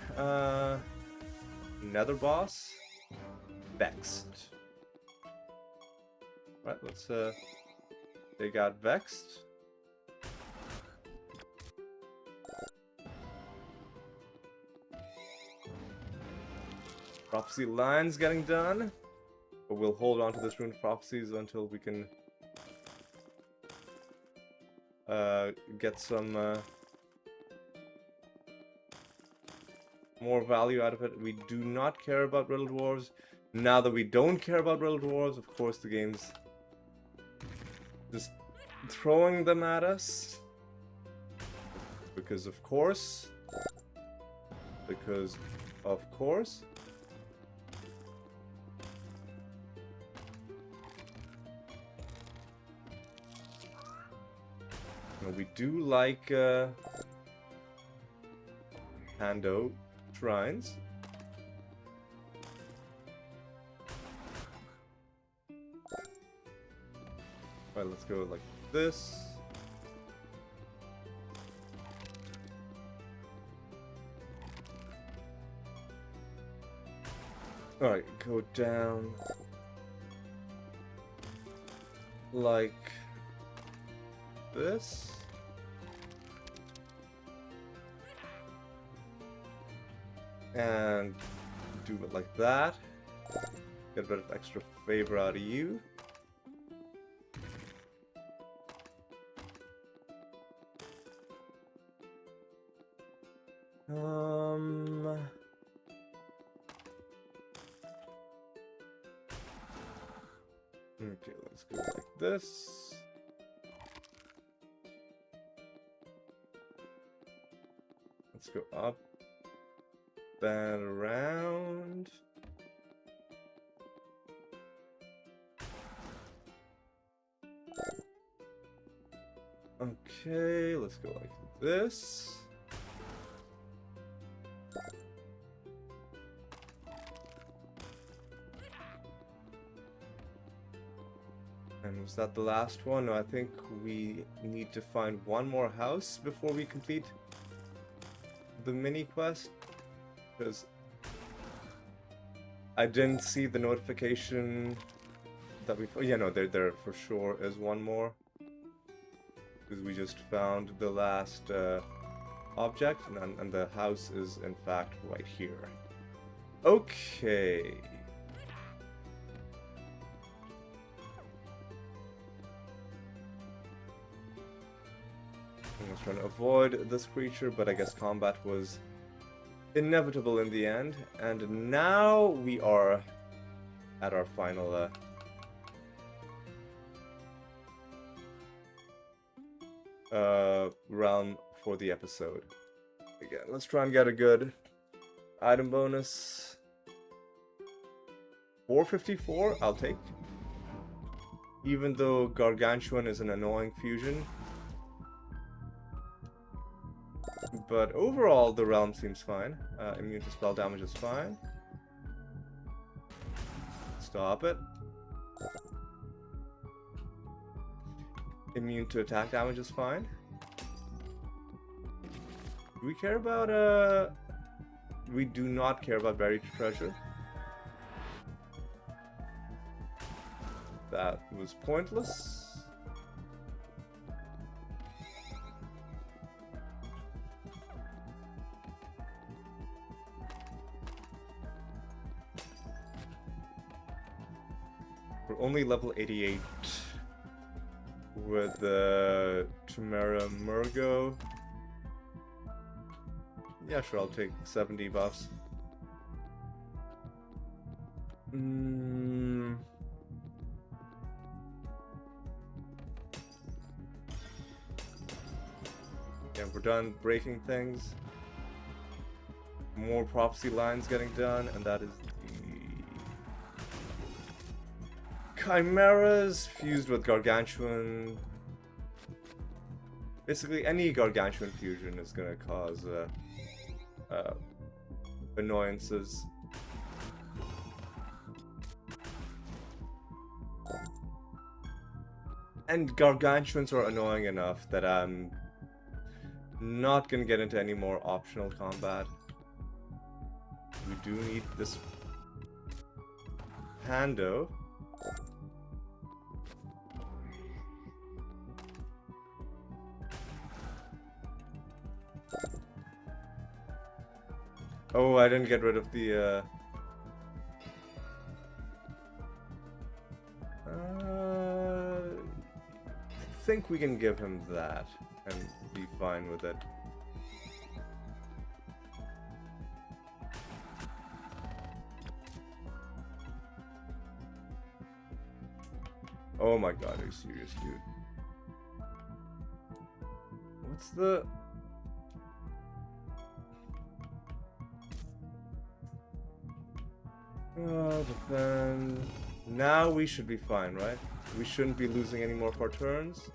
Nether boss. Vexed. Right, let's they got vexed. Prophecy line's getting done. But we'll hold on to this rune of prophecies until we can get some more value out of it. We do not care about riddle dwarves. Now that we don't care about riddle dwarves, of course the game's just throwing them at us. Because of course. Because of course. We do like Hando shrines. Alright, let's go like this. Alright, go down like this. And do it like that. Get a bit of extra favor out of you. Okay, let's go like this. Let's go up. Then around. Okay, let's go like this. And was that the last one? No, I think we need to find one more house before we complete the mini quest. Because I didn't see the notification that we... Yeah, no, there for sure is one more. Because we just found the last object, and the house is in fact right here. Okay. I was trying to avoid this creature, but I guess combat was inevitable in the end. And now we are at our final realm for the episode. Again, let's try and get a good item bonus. 454, I'll take. Even though Gargantuan is an annoying fusion. But overall, the realm seems fine. Immune to spell damage is fine. Stop it. Immune to attack damage is fine. Do we care about, we do not care about buried treasure. That was pointless. We're only level 88 with the Chimera Murgo. Yeah, sure, I'll take 70 buffs. Yeah, we're done breaking things. More prophecy lines getting done, and that is Chimeras fused with Gargantuan. Basically, any Gargantuan fusion is gonna cause annoyances. And gargantuans are annoying enough that I'm not gonna get into any more optional combat. We do need this Pando. Oh, I didn't get rid of the I think we can give him that and be fine with it. Oh my god, are you serious, dude? What's the... Oh, defend... Now we should be fine, right? We shouldn't be losing any more of our turns.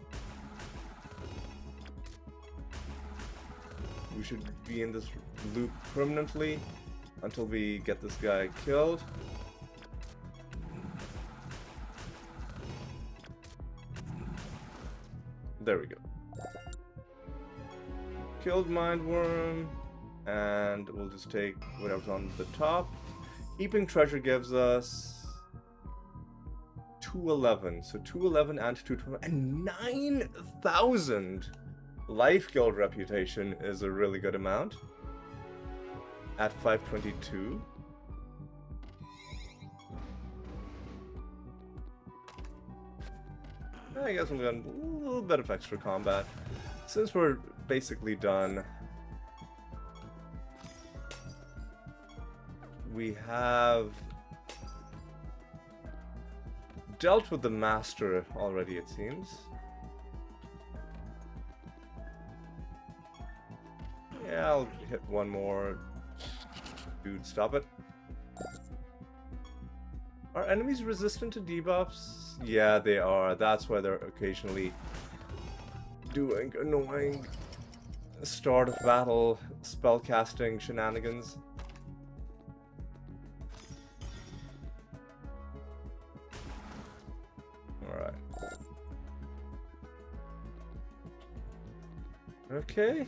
We should be in this loop permanently until we get this guy killed. There we go. Killed Mindworm, and we'll just take whatever's on the top. Heaping Treasure gives us 211, so 211 and 212, and 9,000 Life Guild reputation is a really good amount at 522. I guess we'll get a little bit of extra combat. Since we're basically done, we have dealt with the master already, it seems. Yeah, I'll hit one more. Dude, stop it. Are enemies resistant to debuffs? Yeah, they are. That's why they're occasionally doing annoying start of battle spellcasting shenanigans. Alright. Okay,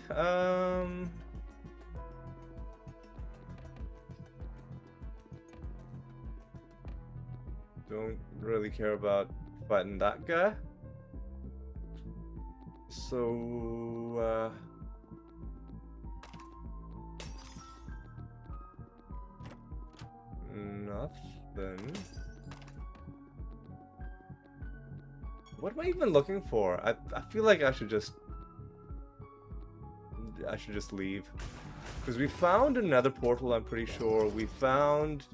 don't really care about fighting that guy. So, nothing. What am I even looking for? I feel like I should just leave. Because we found another portal, I'm pretty sure. We found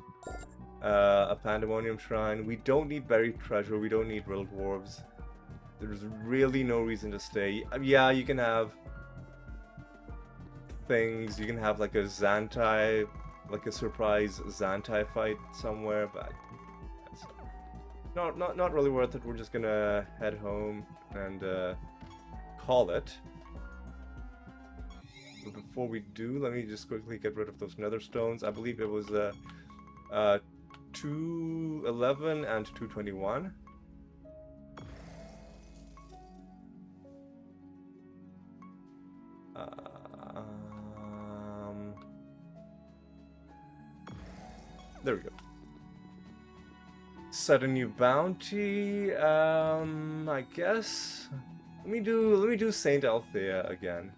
a Pandemonium Shrine. We don't need buried treasure. We don't need Riddle Dwarves. There's really no reason to stay. Yeah, you can have things. You can have like a Xantai, like a surprise Xantai fight somewhere, but it's not really worth it. We're just gonna head home and call it. But before we do, let me just quickly get rid of those Nether stones. I believe it was 211 and 221. There we go. Set a new bounty. I guess. Let me do Saint Althea again.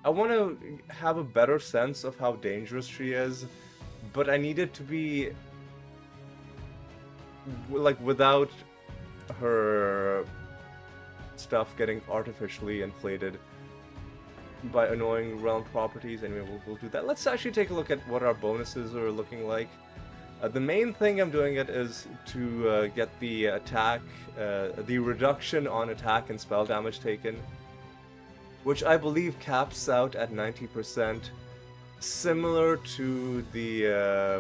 I want to have a better sense of how dangerous she is, but I need it to be like without her stuff getting artificially inflated by annoying realm properties. Anyway, we'll do that. Let's actually take a look at what our bonuses are looking like. The main thing I'm doing it is to get the attack, the reduction on attack and spell damage taken, which I believe caps out at 90%, similar to the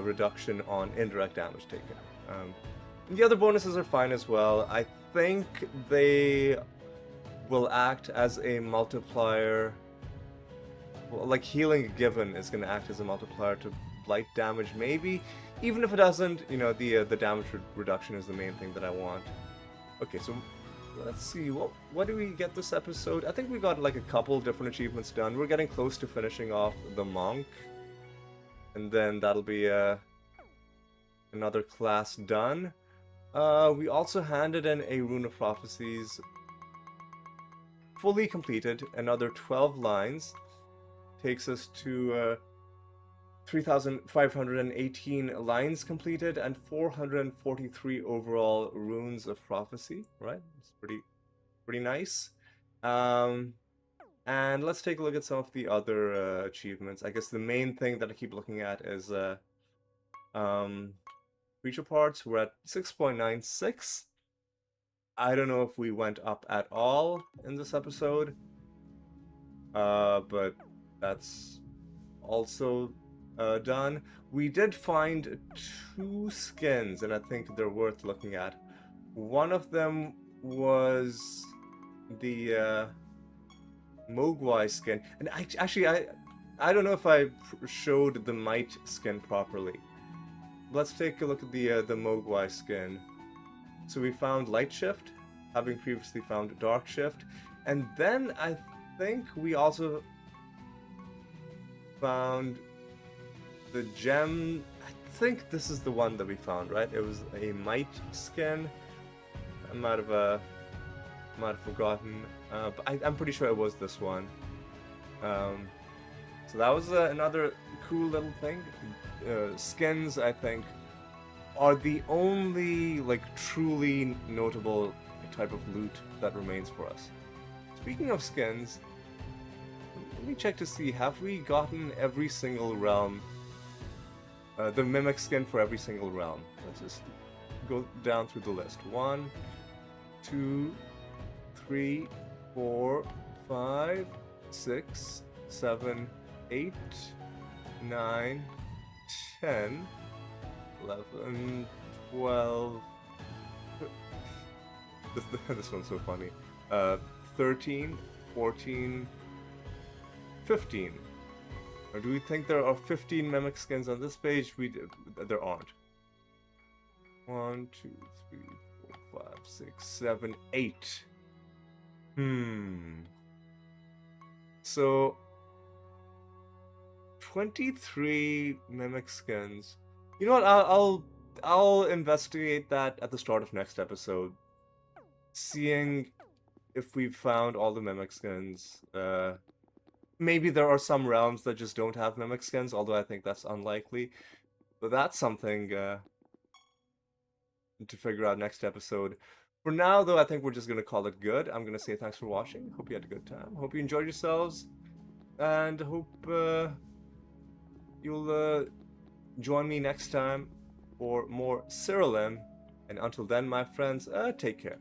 reduction on indirect damage taken. The other bonuses are fine as well. I think they will act as a multiplier. Well, like healing given is going to act as a multiplier to blight damage, maybe. even if it doesn't, you know, the damage reduction is the main thing that I want. Okay, so let's see, what do we get this episode? I think we got like a couple different achievements done. We're getting close to finishing off the monk, and then that'll be another class done. We also handed in a Rune of Prophecies, fully completed, another 12 lines, takes us to 3,518 lines completed and 443 overall runes of prophecy. Right, it's pretty nice. And let's take a look at some of the other achievements. I guess the main thing that I keep looking at is creature parts. We're at 6.96. I don't know if we went up at all in this episode, but that's also done. We did find 2 skins, and I think they're worth looking at. One of them was the Mogwai skin, and I don't know if I showed the Might skin properly. Let's take a look at the Mogwai skin. So we found Light Shift, having previously found Dark Shift, and then I think we also found the gem. I think this is the one that we found, right? It was a Might skin. I might have forgotten, but I'm pretty sure it was this one. So that was another cool little thing. Skins, I think, are the only like truly notable type of loot that remains for us. Speaking of skins, let me check to see, have we gotten every single realm, the mimic skin for every single realm? Let's just go down through the list. 1, 2, 3, 4, 5, 6, 7, 8, 9, 10, 11, 12. This one's so funny. 13, 14, 15. Or do we think there are 15 mimic skins on this page? There aren't. 1, 2, 3, 4, 5, 6, 7, 8. So 23 mimic skins. You know what? I'll investigate that at the start of next episode, seeing if we've found all the mimic skins. Maybe there are some realms that just don't have mimic skins, although I think that's unlikely. But that's something to figure out next episode. For now, though, I think we're just going to call it good. I'm going to say thanks for watching. Hope you had a good time. Hope you enjoyed yourselves. And hope you'll join me next time for more Siralim. And until then, my friends, take care.